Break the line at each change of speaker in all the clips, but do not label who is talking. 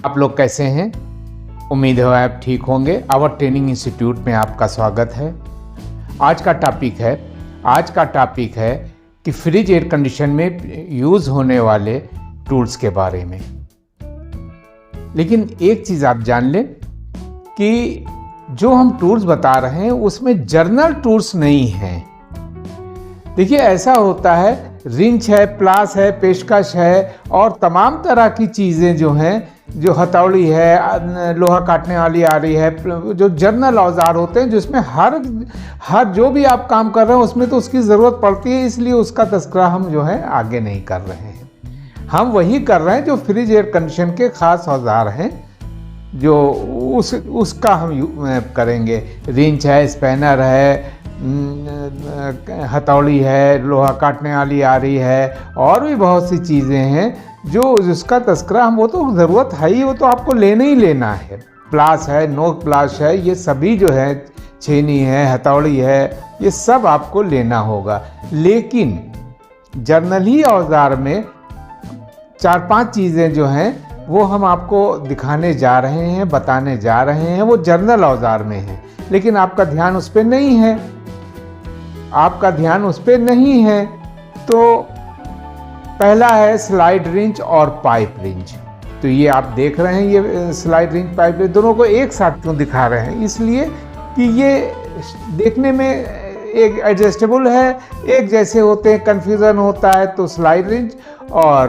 आप लोग कैसे हैं? उम्मीद है आप ठीक होंगे। आवर ट्रेनिंग इंस्टीट्यूट में आपका स्वागत है। आज का टॉपिक है कि फ्रिज एयर कंडीशन में यूज़ होने वाले टूल्स के बारे में। लेकिन एक चीज़ आप जान लें कि जो हम टूल्स बता रहे हैं उसमें जर्नल टूल्स नहीं हैं। देखिए, ऐसा होता है, रिंच है, प्लास है, पेशकश है और तमाम तरह की चीज़ें जो हैं, जो हथौड़ी है, लोहा काटने वाली आ रही है, जो जर्नल औजार होते हैं जिसमें हर जो भी आप काम कर रहे हैं उसमें तो उसकी ज़रूरत पड़ती है, इसलिए उसका तस्करा हम जो है आगे नहीं कर रहे हैं। हम वही कर रहे हैं जो फ्रिज एयर कंडीशन के ख़ास औजार हैं, जो उसका हम करेंगे। रिंच है, स्पैनर है, हथौड़ी है, लोहा काटने वाली आ रही है और भी बहुत सी चीज़ें हैं जो जिसका तस्करा हम, वो तो ज़रूरत है ही, वो तो आपको लेना ही लेना है। प्लास है, नोक प्लास है, ये सभी जो है, छेनी है, हथौड़ी है, ये सब आपको लेना होगा। लेकिन जर्नली औजार में 4-5 चीज़ें जो हैं वो हम आपको दिखाने जा रहे हैं, बताने जा रहे हैं, वो जर्नल औजार में है। लेकिन आपका ध्यान उस पर नहीं है, तो पहला है स्लाइड रिंच और पाइप रिंच। तो ये आप देख रहे हैं, ये स्लाइड रिंच, पाइप रिंच दोनों को एक साथ क्यों दिखा रहे हैं? इसलिए कि ये देखने में एक एडजस्टेबल है, एक जैसे होते हैं, कन्फ्यूज़न होता है। तो स्लाइड रिंच और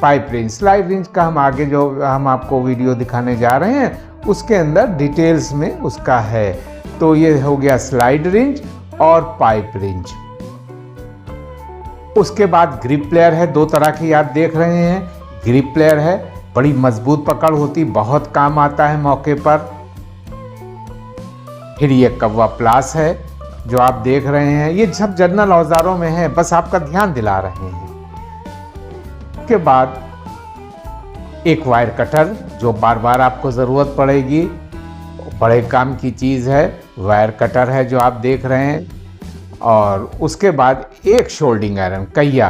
पाइप रिंच, स्लाइड रिंच का हम आगे जो हम आपको वीडियो दिखाने जा रहे हैं उसके अंदर डिटेल्स में उसका है। तो ये हो गया स्लाइड रिंच और पाइप रिंच। उसके बाद ग्रिप प्लेयर है, 2 तरह की आप देख रहे हैं। ग्रिप प्लेयर है, बड़ी मजबूत पकड़ होती, बहुत काम आता है मौके पर। फिर ये कव्वा प्लास है जो आप देख रहे हैं, ये सब जर्नल औजारों में है, बस आपका ध्यान दिला रहे हैं। उसके बाद एक वायर कटर जो बार बार आपको ज़रूरत पड़ेगी, बड़े काम की चीज़ है, वायर कटर है जो आप देख रहे हैं। और उसके बाद एक शोल्डिंग आयरन कहिया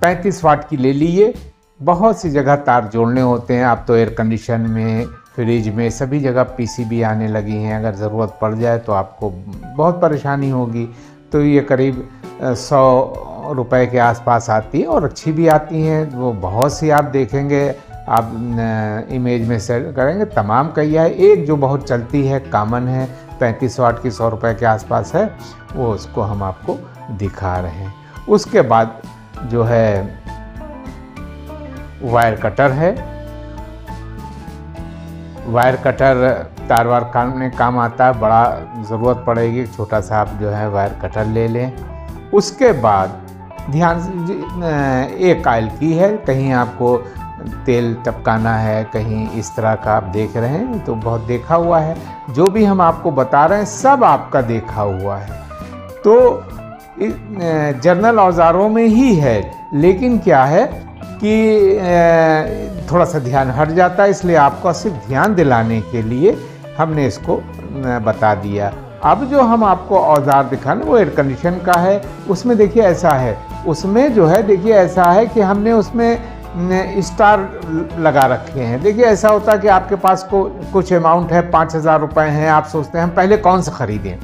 35 वाट की ले लीजिए। बहुत सी जगह तार जोड़ने होते हैं, आप तो एयर कंडीशन में, फ्रिज में, सभी जगह पीसीबी आने लगी हैं। अगर ज़रूरत पड़ जाए तो आपको बहुत परेशानी होगी। तो ये करीब 100 रुपए के आसपास आती है और अच्छी भी आती हैं। वो बहुत सी आप देखेंगे, आप इमेज में सेट करेंगे, तमाम कहिया है। एक जो बहुत चलती है, कॉमन है, 35 वाट की, 100 रुपए के आसपास है, वो उसको हम आपको दिखा रहे हैं। उसके बाद जो है वायर कटर है। वायर कटर तार वार में काम आता है, बड़ा ज़रूरत पड़ेगी, छोटा सा आप जो है वायर कटर ले लें। उसके बाद ध्यान से, एक ऑयल की है, कहीं आपको तेल टपकाना है, कहीं इस तरह का आप देख रहे हैं, तो बहुत देखा हुआ है। जो भी हम आपको बता रहे हैं सब आपका देखा हुआ है। तो जर्नल औजारों में ही है, लेकिन क्या है कि थोड़ा सा ध्यान हट जाता है, इसलिए आपको सिर्फ ध्यान दिलाने के लिए हमने इसको बता दिया। अब जो हम आपको औजार दिखाने वो एयर कंडीशन का है। उसमें देखिए ऐसा है, उसमें जो है देखिए ऐसा है कि हमने उसमें स्टार लगा रखे हैं। देखिए ऐसा होता है कि आपके पास को कुछ अमाउंट है, 5000 रुपये हैं, आप सोचते हैं हम पहले कौन सा खरीदें।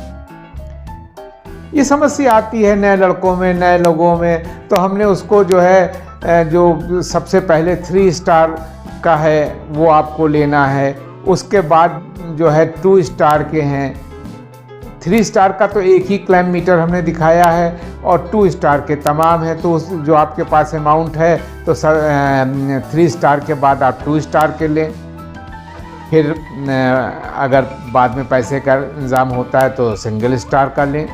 ये समस्या आती है नए लड़कों में, नए लोगों में। तो हमने उसको जो है, जो सबसे पहले 3 स्टार का है वो आपको लेना है। उसके बाद जो है 2 स्टार के हैं। 3 स्टार का तो एक ही क्लैम मीटर हमने दिखाया है और 2 स्टार के तमाम है। तो जो आपके पास अमाउंट है तो 3 स्टार के बाद आप 2 स्टार के लें। फिर अगर बाद में पैसे का इंतज़ाम होता है तो सिंगल स्टार का लें,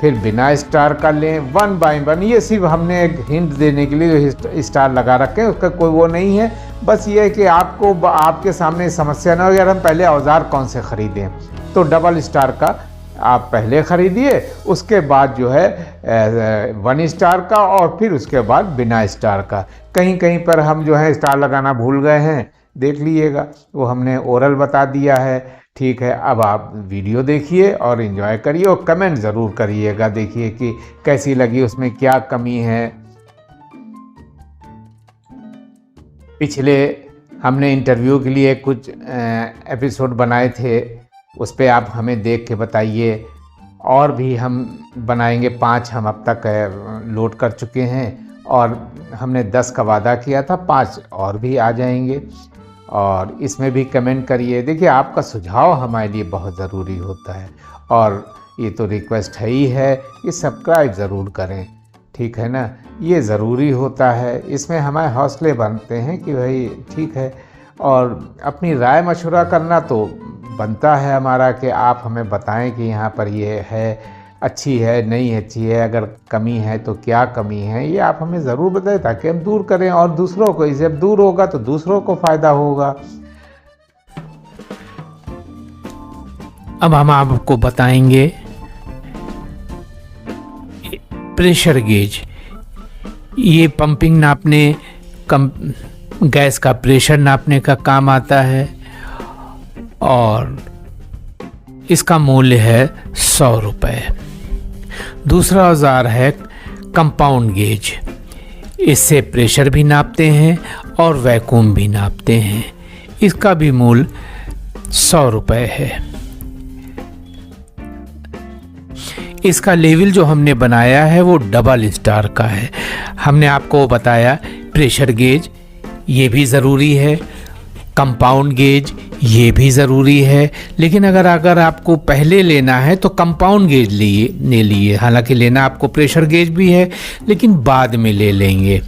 फिर बिना स्टार का लें, 1 बाय 1। ये सिर्फ हमने एक हिंट देने के लिए जो स्टार लगा रखे हैं, उसका कोई वो नहीं है। बस ये है कि आपको आपके सामने समस्या ना हो, यार हम पहले औजार कौन से ख़रीदें। तो डबल स्टार का आप पहले ख़रीदिए, उसके बाद जो है 1 स्टार का और फिर उसके बाद बिना स्टार का। कहीं कहीं पर हम जो है स्टार लगाना भूल गए हैं, देख लीजिएगा, वो हमने ओरल बता दिया है। ठीक है, अब आप वीडियो देखिए और एंजॉय करिए और कमेंट ज़रूर करिएगा, देखिए कि कैसी लगी, उसमें क्या कमी है। पिछले हमने इंटरव्यू के लिए कुछ एपिसोड बनाए थे, उस पे आप हमें देख के बताइए। और भी हम बनाएंगे, 5 हम अब तक लोड कर चुके हैं और हमने 10 का वादा किया था, 5 और भी आ जाएंगे। और इसमें भी कमेंट करिए। देखिए, आपका सुझाव हमारे लिए बहुत ज़रूरी होता है और ये तो रिक्वेस्ट है ही है कि सब्सक्राइब ज़रूर करें, ठीक है ना। ये ज़रूरी होता है, इसमें हमारे हौसले बनते हैं कि भाई ठीक है। और अपनी राय मशवरा करना तो बनता है हमारा कि आप हमें बताएं कि यहाँ पर ये है, अच्छी है, नहीं अच्छी है, अगर कमी है तो क्या कमी है, ये आप हमें ज़रूर बताएं ताकि हम दूर करें और दूसरों को, इससे अब दूर होगा तो दूसरों को फ़ायदा होगा।
अब हम आपको बताएंगे प्रेशर गेज। ये पंपिंग नापने, गैस का प्रेशर नापने का काम आता है और इसका मूल्य है 100 रुपये। दूसरा औजार है कंपाउंड गेज। इससे प्रेशर भी नापते हैं और वैक्यूम भी नापते हैं। इसका भी मूल्य 100 रुपये है। इसका लेवल जो हमने बनाया है वो डबल स्टार का है। हमने आपको बताया प्रेशर गेज ये भी ज़रूरी है, कंपाउंड गेज ये भी ज़रूरी है, लेकिन अगर आपको पहले लेना है तो कंपाउंड गेज ले लिए। हालांकि लेना आपको प्रेशर गेज भी है, लेकिन बाद में ले लेंगे,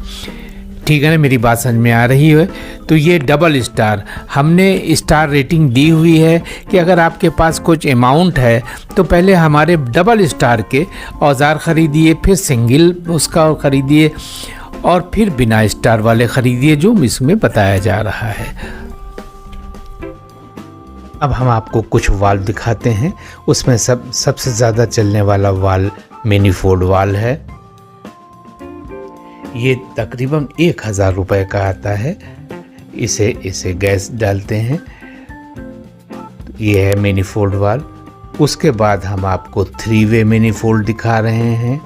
ठीक है ना। मेरी बात समझ में आ रही है। तो ये डबल स्टार, हमने स्टार रेटिंग दी हुई है कि अगर आपके पास कुछ अमाउंट है तो पहले हमारे डबल स्टार के औजार ख़रीदिए, फिर सिंगल उसका ख़रीदिए और फिर बिना स्टार वाले ख़रीदिए, जो इसमें बताया जा रहा है। अब हम आपको कुछ वाल्व दिखाते हैं। उसमें सबसे ज़्यादा चलने वाला वाल्व मैनिफोल्ड वाल्व है। ये तकरीबन 1000 रुपये का आता है। इसे गैस डालते हैं। ये है मैनिफोल्ड वाल्व। उसके बाद हम आपको 3 वे मैनिफोल्ड दिखा रहे हैं।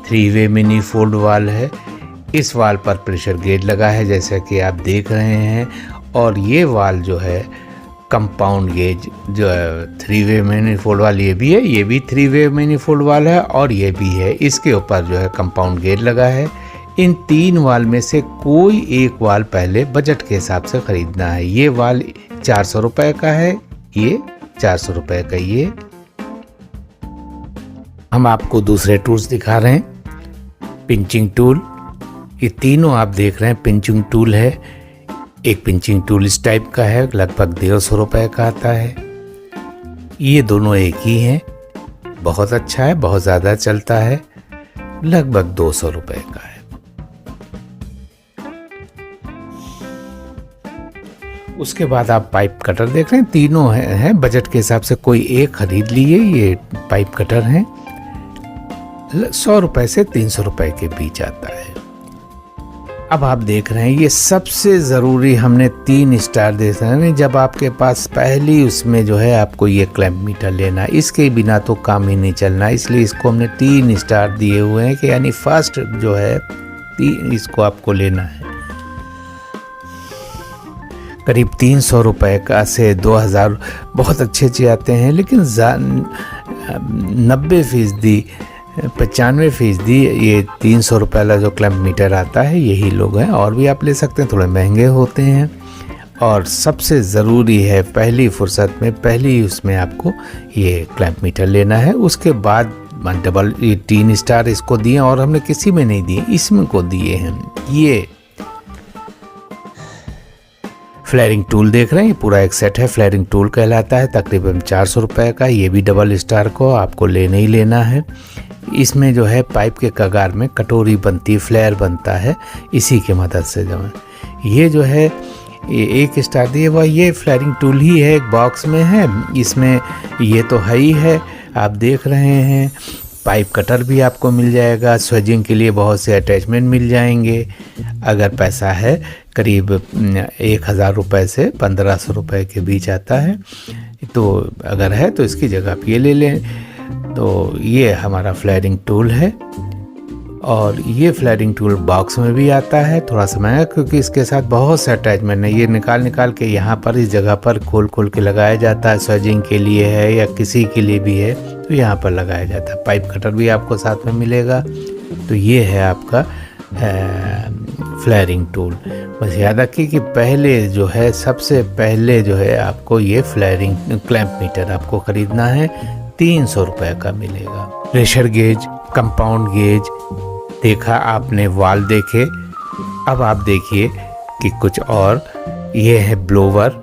3 वे मैनिफोल्ड वाल्व है। इस वाल्व पर प्रेशर गेज लगा है जैसा कि आप देख रहे हैं। और ये वाल्व जो है कंपाउंड गेज जो है 3 वे मैनिफोल्ड वाल, ये भी है, ये भी 3 वे मैनिफोल्ड वाल है और ये भी है। इसके ऊपर जो है कंपाउंड गेज लगा है। इन 3 वाल में से कोई एक वाल पहले बजट के हिसाब से ख़रीदना है। ये वाल 400 रुपये का है, ये 400 रुपये का। ये हम आपको दूसरे टूल्स दिखा रहे हैं। पिंचिंग टूल, ये तीनों आप देख रहे हैं पिंचिंग टूल है। एक पिंचिंग टूल इस टाइप का है, लगभग 150 रुपये का आता है। ये दोनों एक ही हैं। बहुत अच्छा है, बहुत ज़्यादा चलता है, लगभग 200 रुपये का है। उसके बाद आप पाइप कटर देख रहे हैं, तीनों हैं बजट के हिसाब से कोई एक खरीद लिए। ये पाइप कटर हैं, 100 रुपये से 300 रुपये के बीच आता है। अब आप देख रहे हैं ये सबसे ज़रूरी, हमने 3 स्टार दे रहे हैं। जब आपके पास पहली उसमें जो है आपको ये क्लैंप मीटर लेना, इसके बिना तो काम ही नहीं चलना, इसलिए इसको हमने 3 स्टार दिए हुए हैं कि यानी फर्स्ट जो है इसको आपको लेना है। करीब 300 रुपये का से 2000 बहुत अच्छे आते हैं, लेकिन 90% 95% ये 300 रुपये वाला जो क्लैंप मीटर आता है यही लोग हैं। और भी आप ले सकते हैं, थोड़े महंगे होते हैं। और सबसे ज़रूरी है पहली फुर्सत में, पहली उसमें आपको ये क्लैंप मीटर लेना है। उसके बाद डबल ये 3 स्टार इसको दिए और हमने किसी में नहीं दिए, इसमें को दिए हैं। ये फ्लेयरिंग टूल देख रहे हैं, ये पूरा एक सेट है, फ्लेयरिंग टूल कहलाता है, तकरीबन 400 रुपये का। ये भी डबल स्टार को आपको लेना ही लेना है। इसमें जो है पाइप के कगार में कटोरी बनती है, फ्लेयर बनता है, इसी की मदद से जो है ये जो है ये 1 स्टार दिए हुआ, ये फ्लेयरिंग टूल ही है, एक बॉक्स में है। इसमें ये तो है ही है, आप देख रहे हैं। पाइप कटर भी आपको मिल जाएगा, स्वेजिंग के लिए बहुत से अटैचमेंट मिल जाएंगे। अगर पैसा है करीब 1000 रुपये से 1500 रुपये के बीच आता है, तो अगर है तो इसकी जगह आप ये ले लें। तो ये हमारा फ्लेयरिंग टूल है। और ये फ्लैरिंग टूल बॉक्स में भी आता है, थोड़ा सा महंगा क्योंकि इसके साथ बहुत से अटैचमेंट है। ये निकाल के यहाँ पर इस जगह पर खोल के लगाया जाता है, स्वेजिंग के लिए है या किसी के लिए भी है तो यहाँ पर लगाया जाता है। पाइप कटर भी आपको साथ में मिलेगा। तो ये है आपका फ्लैरिंग टूल। बस याद रखिए कि पहले जो है, सबसे पहले जो है आपको ये फ्लैरिंग क्लैंप मीटर आपको ख़रीदना है, 300 रुपये का मिलेगा। प्रेशर गेज, कंपाउंड गेज देखा आपने, वाल देखे। अब आप देखिए कि कुछ और, ये है ब्लोवर,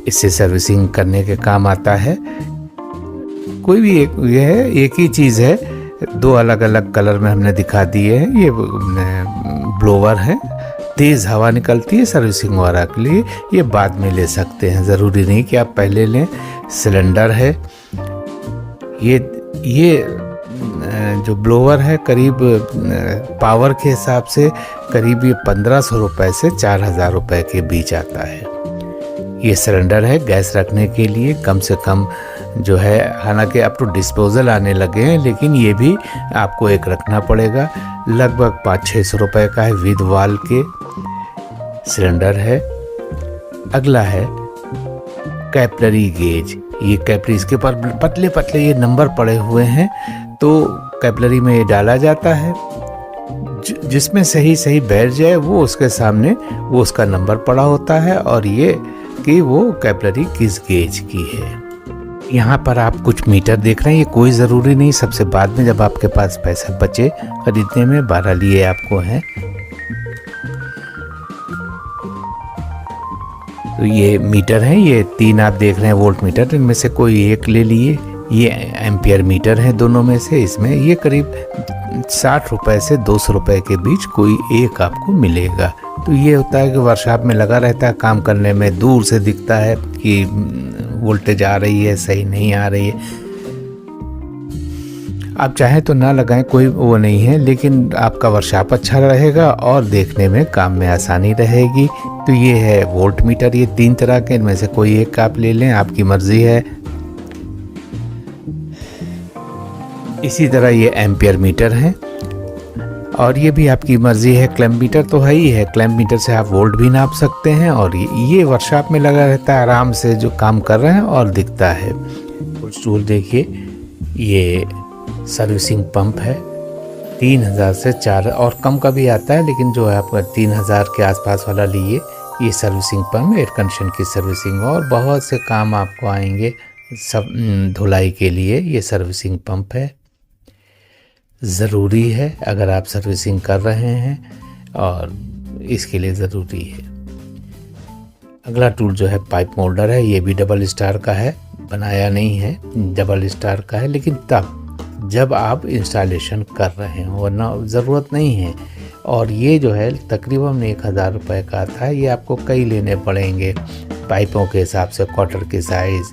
इससे सर्विसिंग करने के काम आता है। कोई भी एक, ये है एक ही चीज़ है, दो अलग अलग कलर में हमने दिखा दिए हैं। ये ब्लोवर है, तेज़ हवा निकलती है सर्विसिंग वगैरह के लिए, ये बाद में ले सकते हैं, ज़रूरी नहीं कि आप पहले लें। सिलेंडर है, ये जो ब्लोवर है करीब पावर के हिसाब से करीब ये 1500 रुपये से 4000 रुपये के बीच आता है। ये सिलेंडर है गैस रखने के लिए, कम से कम जो है, हालांकि अब तो डिस्पोजल आने लगे हैं लेकिन ये भी आपको एक रखना पड़ेगा। लगभग 500-600 रुपये का है, विद वाल के सिलेंडर है। अगला है कैपिलरी गेज। ये कैपिलरी, इसके ऊपर पतले पतले ये नंबर पड़े हुए हैं, तो कैपिलरी में ये डाला जाता है। जिसमें सही बैठ जाए वो उसके सामने वो उसका नंबर पड़ा होता है, और ये कि वो कैपिलरी किस गेज की है। यहाँ पर आप कुछ मीटर देख रहे हैं, ये कोई ज़रूरी नहीं, सबसे बाद में जब आपके पास पैसे बचे खरीदने में। 12 लिए आपको हैं। तो ये मीटर है, ये 3 आप देख रहे हैं वोल्ट मीटर, इनमें से कोई एक ले लिए। ये एम्पियर मीटर है दोनों में से। इसमें ये करीब 60 रुपये से 200 रुपये के बीच कोई एक आपको मिलेगा। तो ये होता है कि वर्कशॉप में लगा रहता है, काम करने में दूर से दिखता है कि वोल्टेज आ रही है, सही नहीं आ रही है। आप चाहें तो ना लगाएं, कोई वो नहीं है, लेकिन आपका वर्कशॉप अच्छा रहेगा और देखने में काम में आसानी रहेगी। तो ये है वोल्ट मीटर, ये 3 तरह के, इनमें से कोई एक आप ले लें, आपकी मर्ज़ी है। इसी तरह ये एम्पियर मीटर है, और ये भी आपकी मर्ज़ी है। क्लैंप मीटर तो है ही है, क्लैंप मीटर से आप वोल्ट भी नाप सकते हैं, और ये वर्कशॉप में लगा रहता है, आराम से जो काम कर रहे हैं और दिखता है। कुछ टूल देखिए, ये सर्विसिंग पंप है, 3000 से 4 और कम का भी आता है, लेकिन जो है आपका 3000 के आसपास वाला लिए। ये सर्विसिंग पंप एयर कंडीशन की सर्विसिंग और बहुत से काम आपको आएंगे, सब धुलाई के लिए ये सर्विसिंग पंप है, ज़रूरी है अगर आप सर्विसिंग कर रहे हैं, और इसके लिए ज़रूरी है। अगला टूल जो है पाइप मोल्डर है, ये भी डबल स्टार का है, बनाया नहीं है, डबल स्टार का है, लेकिन तब जब आप इंस्टॉलेशन कर रहे हो, वरना ज़रूरत नहीं है। और ये जो है तकरीबन 1000 रुपये का आता है। ये आपको कई लेने पड़ेंगे पाइपों के हिसाब से, क्वार्टर के साइज़,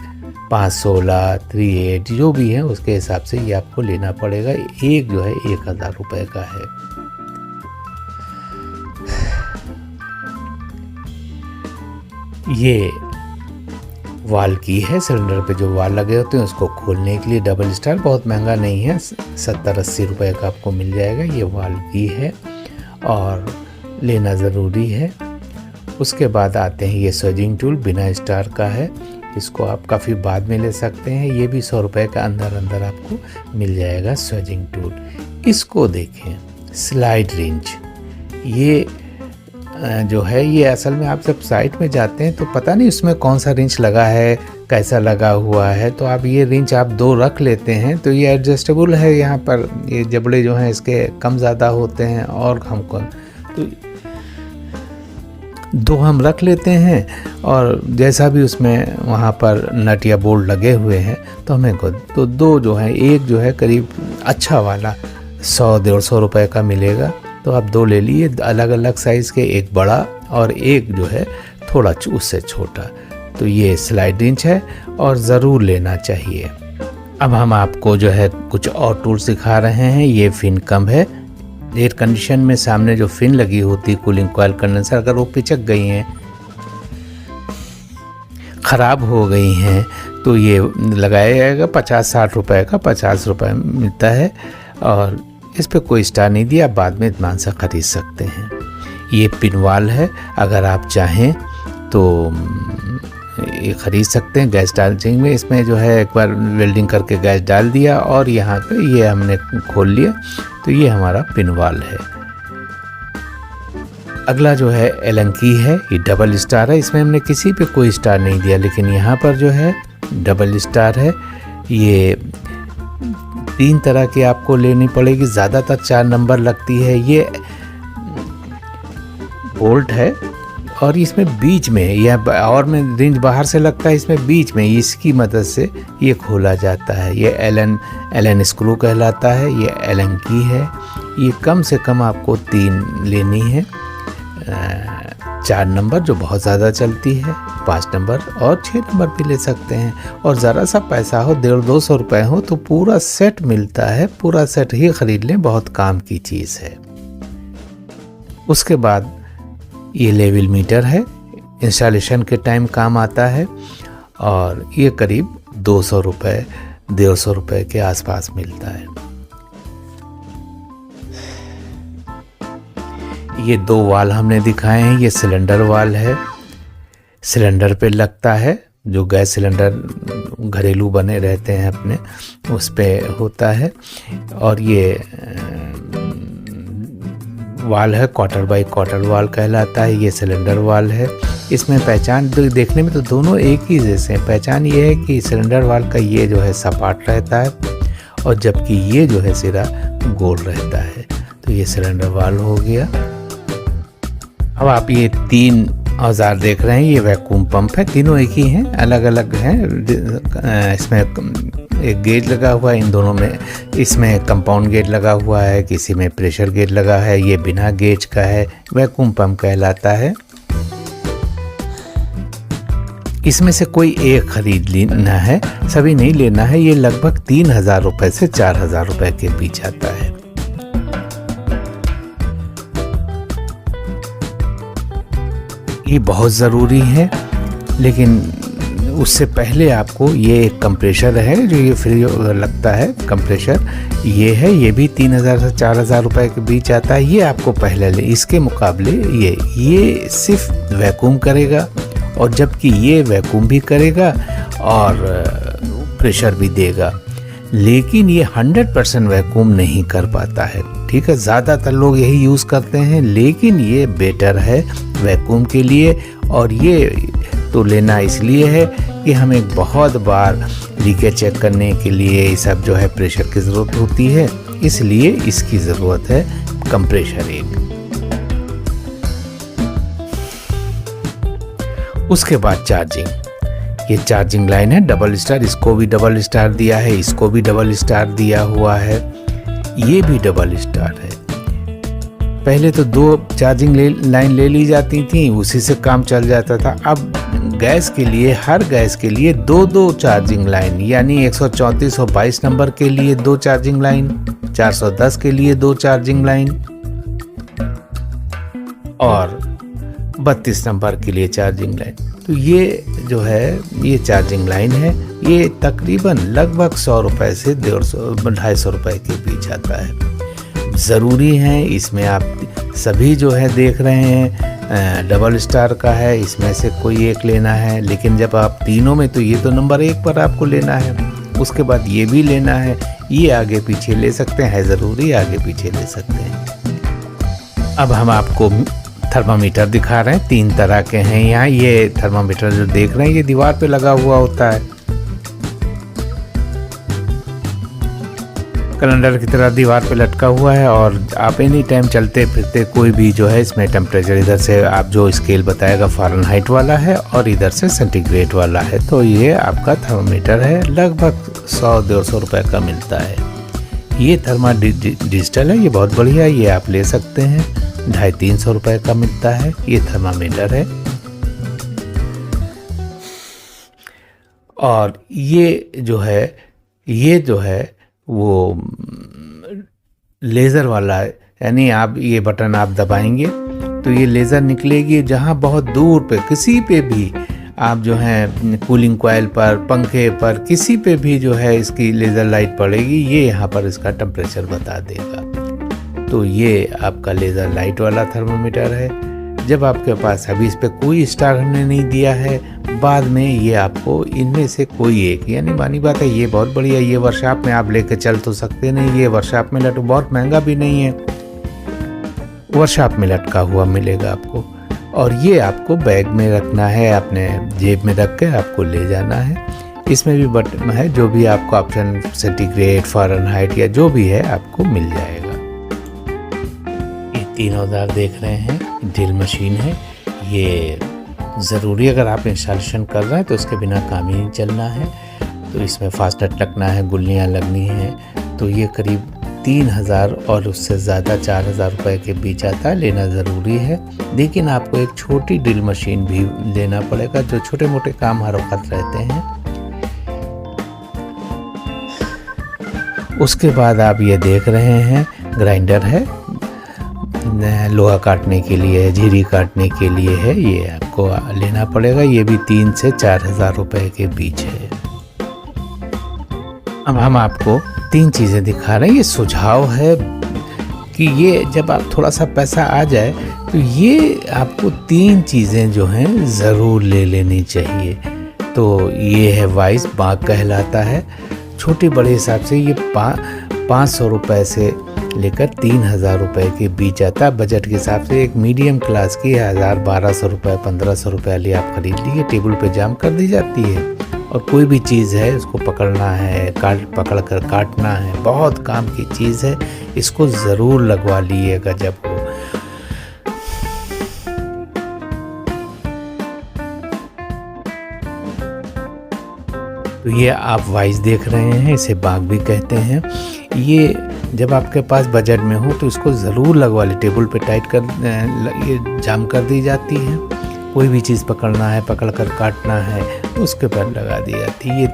516, 38 जो भी है उसके हिसाब से ये आपको लेना पड़ेगा। एक जो है 1000 रुपये का है। ये वाल की है, सिलेंडर पे जो वाल लगे होते हैं उसको खोलने के लिए, डबल स्टार, बहुत महंगा नहीं है, 70-80 रुपये का आपको मिल जाएगा। ये वाल की है और लेना ज़रूरी है। उसके बाद आते हैं ये स्वेजिंग टूल, बिना स्टार का है, इसको आप काफ़ी बाद में ले सकते हैं। ये भी 100 रुपये का अंदर आपको मिल जाएगा स्वेजिंग टूल। इसको देखें, स्लाइड रिंच, ये जो है ये असल में आप जब साइट में जाते हैं तो पता नहीं उसमें कौन सा रिंच लगा है, कैसा लगा हुआ है, तो आप ये रिंच आप 2 रख लेते हैं तो ये एडजस्टेबल है। यहाँ पर ये जबड़े जो हैं इसके कम ज़्यादा होते हैं, और हमको तो 2 हम रख लेते हैं, और जैसा भी उसमें वहाँ पर नट या बोल्ट लगे हुए हैं तो हमें को तो 2 जो है, एक जो है करीब अच्छा वाला 100-150 रुपये का मिलेगा, तो आप 2 ले लिए अलग अलग साइज़ के, एक बड़ा और एक जो है थोड़ा उससे छोटा। तो ये स्लाइड रिंच है और ज़रूर लेना चाहिए। अब हम आपको जो है कुछ और टूल्स दिखा रहे हैं। ये फिन कम है, एयर कंडीशन में सामने जो फिन लगी होती है, कूलिंग कॉइल कंडेंसर, अगर वो पिचक गई हैं, ख़राब हो गई हैं, तो ये लगाया जाएगा 50-60 रुपये का, 50 रुपये मिलता है। और इस पे कोई स्टार नहीं दिया, आप बाद में इत्मीनान से ख़रीद सकते हैं। ये पिनवाल है, अगर आप चाहें तो ये ख़रीद सकते हैं गैस चार्जिंग में। इसमें जो है एक बार वेल्डिंग करके गैस डाल दिया और यहाँ पे ये हमने खोल लिया, तो ये हमारा पिनवाल है। अगला जो है एलन की है, ये डबल स्टार है। इसमें हमने किसी पे कोई स्टार नहीं दिया, लेकिन यहाँ पर जो है डबल स्टार है। ये 3 तरह की आपको लेनी पड़ेगी, ज़्यादातर 4 नंबर लगती है। ये बोल्ट है और इसमें बीच में या और में रेंज बाहर से लगता है, इसमें बीच में इसकी मदद से ये खोला जाता है। ये एलन स्क्रू कहलाता है। ये एलन की है। ये कम से कम आपको 3 लेनी है। 4 नंबर जो बहुत ज़्यादा चलती है, 5 नंबर और 6 नंबर भी ले सकते हैं। और ज़रा सा पैसा हो, 150-200 रुपये हो तो पूरा सेट मिलता है। पूरा सेट ही ख़रीद लें, बहुत काम की चीज़ है। उसके बाद ये लेवल मीटर है, इंस्टॉलेशन के टाइम काम आता है और ये करीब 200 रुपये 150 रुपये के आसपास मिलता है। ये 2 वाल हमने दिखाए हैं। ये सिलेंडर वाल है, सिलेंडर पे लगता है। जो गैस सिलेंडर घरेलू बने रहते हैं अपने, उस पे होता है। और ये वाल है, क्वार्टर बाई क्वार्टर वाल कहलाता है। ये सिलेंडर वाल है। इसमें पहचान देखने में तो दोनों एक ही जैसे हैं। पहचान ये है कि सिलेंडर वाल का ये जो है सपाट रहता है और जबकि ये जो है सिरा गोल रहता है। तो ये सिलेंडर वाल हो गया। अब आप ये 3 औजार देख रहे हैं। ये वैक्यूम पंप है, तीनों एक ही हैं, अलग अलग हैं। इसमें एक गेज लगा हुआ है इन दोनों में। इसमें कंपाउंड गेज लगा हुआ है, किसी में प्रेशर गेज लगा है। ये बिना गेज का है, वैक्यूम पंप कहलाता है। इसमें से कोई एक खरीद लेना है, सभी नहीं लेना है। ये लगभग 3000 रुपये से 4000 रुपये के बीच आता है। ये बहुत ज़रूरी है, लेकिन उससे पहले आपको ये एक कंप्रेशर है जो ये फ्री लगता है। कंप्रेशर ये है, ये भी 3000 से 4000 रुपये के बीच आता है। ये आपको पहले ले, इसके मुकाबले ये सिर्फ वैक्यूम करेगा और जबकि ये वैक्यूम भी करेगा और प्रेशर भी देगा, लेकिन ये 100% वैक्यूम नहीं कर पाता है। ठीक है, ज़्यादातर लोग यही यूज़ करते हैं, लेकिन ये बेटर है वैक्यूम के लिए। और ये तो लेना इसलिए है कि हमें बहुत बार लीकेज चेक करने के लिए ये सब जो है प्रेशर की ज़रूरत होती है, इसलिए इसकी ज़रूरत है कंप्रेशर एक। उसके बाद चार्जिंग, ये चार्जिंग लाइन है डबल स्टार। इसको भी डबल स्टार दिया है, इसको भी डबल स्टार दिया हुआ है, ये भी डबल स्टार है। पहले तो 2 चार्जिंग लाइन ले ली जाती थी, उसी से काम चल जाता था। अब गैस के लिए, हर गैस के लिए 2-2 चार्जिंग लाइन, यानी 134 और 22 नंबर के लिए 2 चार्जिंग लाइन, 410 के लिए 2 चार्जिंग लाइन और 32 नंबर के लिए चार्जिंग लाइन। तो ये जो है ये चार्जिंग लाइन है। ये तकरीबन लगभग 100 रुपये से 150-250 रुपये के बीच आता है। ज़रूरी है, इसमें आप सभी जो है देख रहे हैं डबल स्टार का है, इसमें से कोई एक लेना है। लेकिन जब आप तीनों में, तो ये तो नंबर 1 पर आपको लेना है, उसके बाद ये भी लेना है। ये आगे पीछे ले सकते हैं, ज़रूरी आगे पीछे ले सकते हैं। अब हम आपको थर्मामीटर दिखा रहे हैं, 3 तरह के हैं यहाँ। ये थर्मामीटर जो देख रहे हैं ये दीवार पे लगा हुआ होता है, कैलेंडर की तरह दीवार पे लटका हुआ है। और आप एनी टाइम चलते फिरते कोई भी जो है इसमें टेम्परेचर, इधर से आप जो स्केल बताएगा फ़ारेनहाइट वाला है और इधर से सेंटीग्रेड वाला है। तो ये आपका थर्मामीटर है, लगभग 100-150 रुपये का मिलता है। ये थर्मा डिजिटल है, ये बहुत बढ़िया है, ये आप ले सकते हैं। 250-300 रुपये का मिलता है, ये थर्मामीटर है। और ये जो है वो लेज़र वाला है, यानी आप ये बटन आप दबाएंगे तो ये लेज़र निकलेगी। जहाँ बहुत दूर पे किसी पे भी आप जो है कूलिंग कॉइल पर, पंखे पर, किसी पे भी जो है इसकी लेज़र लाइट पड़ेगी, ये यहाँ पर इसका टेम्परेचर बता देगा। तो ये आपका लेज़र लाइट वाला थर्मामीटर है। जब आपके पास अभी इस पर कोई स्टार हमने नहीं दिया है, बाद में ये आपको इनमें से कोई एक, यानी मानी बात है ये बहुत बढ़िया, ये वर्कशॉप में आप लेके चल तो सकते नहीं, ये वर्कशॉप में लटका, बहुत महंगा भी नहीं है, वर्कशॉप में लटका हुआ मिलेगा आपको। और ये आपको बैग में रखना है, अपने जेब में रख के आपको ले जाना है। इसमें भी बटन है, जो भी आपको ऑप्शन सेंटीग्रेड, फ़ारेनहाइट या जो भी है आपको मिल जाएगा। ये 3 औजार देख रहे हैं, ड्रिल मशीन है, ये ज़रूरी अगर आप इंस्टॉलेशन कर रहे हैं तो इसके बिना काम ही नहीं चलना है। तो इसमें फास्टनट लगना है, गुल्लियाँ लगनी हैं, तो ये करीब 3000 और उससे ज़्यादा 4000 रुपये के बीच आता है, लेना ज़रूरी है। लेकिन आपको एक छोटी ड्रिल मशीन भी लेना पड़ेगा, जो छोटे मोटे काम हर वक्त रहते हैं। उसके बाद आप ये देख रहे हैं ग्राइंडर है, लोहा काटने के लिए है, झिरी काटने के लिए है, ये आपको लेना पड़ेगा। ये भी 3 से 4000 रुपये के बीच है। अब हम आपको 3 चीज़ें दिखा रहे हैं, ये सुझाव है कि ये जब आप थोड़ा सा पैसा आ जाए तो ये आपको 3 चीज़ें जो हैं ज़रूर ले लेनी चाहिए। तो ये है वाइस, बाँक कहलाता है, छोटे बड़े हिसाब से ये 500 रुपये से लेकर 3000 रुपये के बीच आता है। बजट के हिसाब से एक मीडियम क्लास की 1000, 1200 रुपये, 1500 रुपये वाली आप खरीद लीजिए, टेबल पे जाम कर दी जाती है। और कोई भी चीज़ है उसको पकड़ना है, पकड़ कर काटना है, बहुत काम की चीज़ है, इसको ज़रूर लगवा लीजिएगा जब हो। तो ये आप वाइस देख रहे हैं, इसे बाग भी कहते हैं। ये जब आपके पास बजट में हो तो इसको ज़रूर लगवा ले, टेबल पे टाइट कर ये जाम कर दी जाती है। कोई भी चीज़ पकड़ना है, पकड़ कर काटना है, उसके पर लगा दी जाती है। ये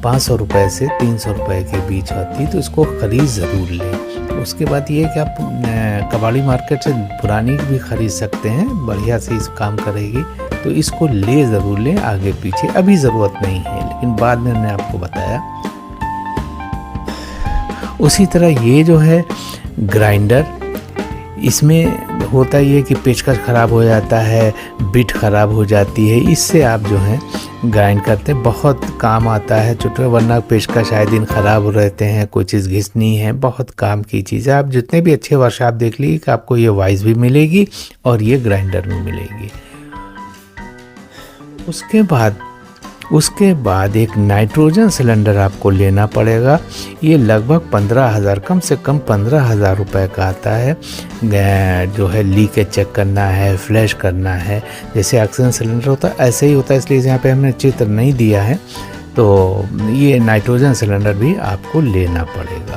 500 रुपये से 300 रुपये के बीच होती है, तो इसको ख़रीद ज़रूर लें। उसके बाद ये कि आप कबाड़ी मार्केट से पुरानी भी ख़रीद सकते हैं, बढ़िया से इस काम करेगी, तो इसको ले ज़रूर लें। आगे पीछे अभी ज़रूरत नहीं है, लेकिन बाद में मैंने आपको बताया। उसी तरह ये जो है ग्राइंडर, इसमें होता ये कि पेचकस ख़राब हो जाता है, बिट ख़राब हो जाती है, इससे आप जो है ग्राइंड करते हैं, बहुत काम आता है छोटे, वरना पेचकस आए दिन ख़राब रहते हैं, कोई चीज़ घिसनी है, बहुत काम की चीज़ है। आप जितने भी अच्छे वर्कशॉप देख लीजिए कि आपको ये वाइस भी मिलेगी और ये ग्राइंडर भी मिलेगी। उसके बाद एक नाइट्रोजन सिलेंडर आपको लेना पड़ेगा। ये लगभग 15,000, कम से कम 15,000 रुपये का आता है। जो है लीकेज चेक करना है, फ्लैश करना है, जैसे ऑक्सीजन सिलेंडर होता है ऐसे ही होता है, इसलिए यहाँ पे हमने चित्र नहीं दिया है। तो ये नाइट्रोजन सिलेंडर भी आपको लेना पड़ेगा।